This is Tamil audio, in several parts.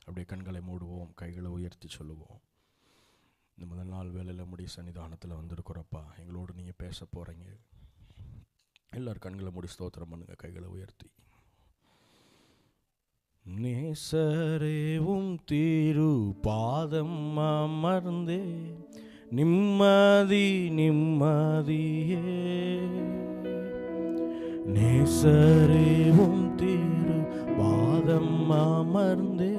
அப்படியே கண்களை மூடுவோம், கைகளை உயர்த்தி சொல்லுவோம். இந்த முதல் நாள் வேலையில் முடி சன்னிதானத்தில் வந்திருக்கிறப்பா, எங்களோடு நீங்கள் பேச போகிறீங்க. எல்லாரும் கண்களை மூடி ஸ்தோத்திரம் பண்ணுங்க, கைகளை உயர்த்தி. நேசரேவும் தீரு பாதம் அமர்ந்தே நிம்மதி நிம்மதியே. நேசரேவும் தீரு பாதம் அமர்ந்தே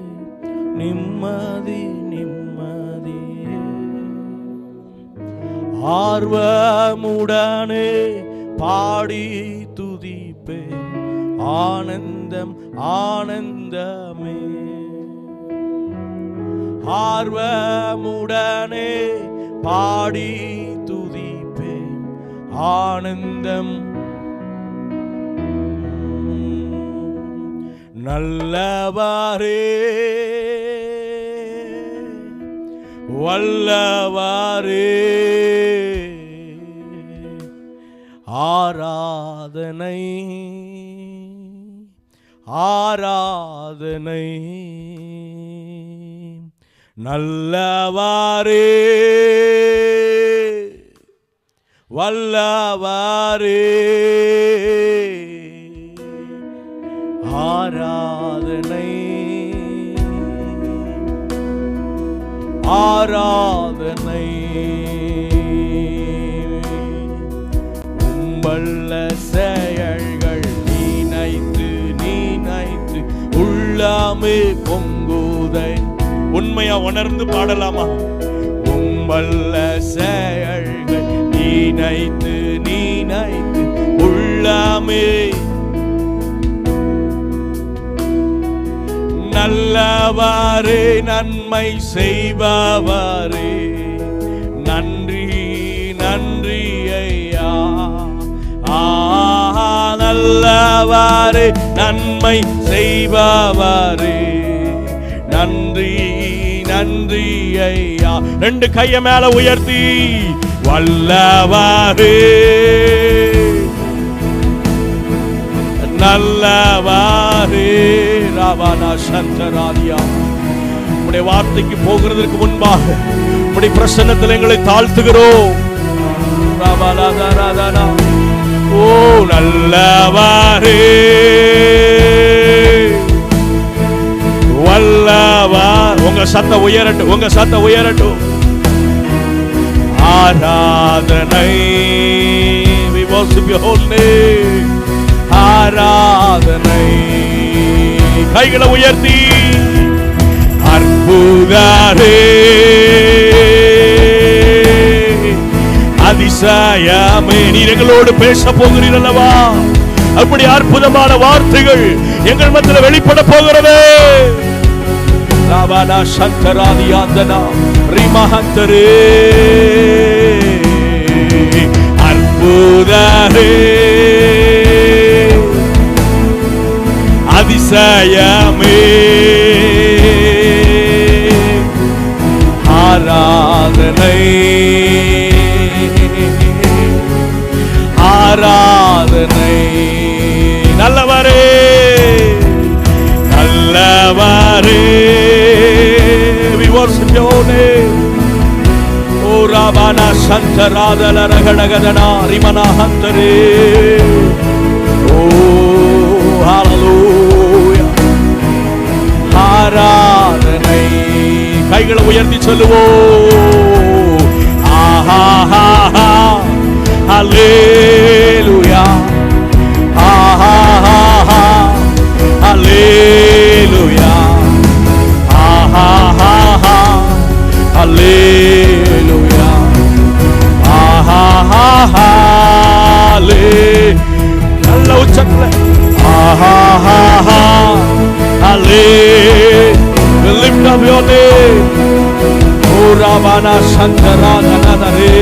நிம்மதி நிம்மதியே. ஆர்வமுடனே பாடி துதிப்பே ஆனந்தம் ஆனந்தமே. ஆர்வமுடனே பாடி துதிப்பே ஆனந்தம். நல்லவாரே வல்லவாரே ஆராதனை ஆராதனை. நல்லவாரே வல்லவாரே ஆராதனை ஆராதனை. உம்பல்ல செயல்கள் நீனைத்து நீனைத்து உள்ளாமே பொங்குதை. உண்மையா உணர்ந்து பாடலாமா? உம்பல்ல செயல்கள் நீனைத்து நீனைத்து உள்ளாமே. நல்லவாரே நன்மை செய்பவாரே நன்றி நன்றி ஐயா. நல்லவாரே நன்மை செய்பவாரே நன்றி நன்றி ஐயா. ரெண்டு கைய மேல உயர்த்தி வல்லவாரே நல்லவாரே ராவணா சந்தராதியா. உம்முடைய வார்த்தைக்கு போகிறதற்கு முன்பாக உம்முடைய பிரசன்னத்தில் எங்களை தாழ்த்துகிறோம். ஓ நல்லவாரே வல்லவார். உங்க சத்தம் உயரட்டும், உங்க சத்தம் உயரட்டும். ஆராதனை we worship your holy name. ஆராதனை. கைகளை உயர்த்தி அற்புதரே அதிசயமே. நீர் எங்களோடு பேச போகிறீர் அல்லவா? அப்படி அற்புதமான வார்த்தைகள் எங்கள் மத்தியில் வெளிப்பட போகிறதே. ராவணா சந்தராதியாந்தனா ரிமஹந்தரே அற்புதரே அதிசயமே ஆராதனை ஆராதனை. நல்லவரே நல்லவரே we worship your name. ஓ ராவணா சந்தராதல ரகடகதனா ரிமனஹந்தரே. ஓ ஹalleluya ஆராதனை. கைகளை உயர்த்தி சொல்லுவோம். ஆஹா ஹா ஹalleluya ஆஹா ஹா ஹalleluya ஆஹா ஹா ஹalleluya ஆஹா ஹா நல்ல உச்சத்துல ஆஹா ஹா hallelujah lift up your name. O Ravana சந்தராதனரே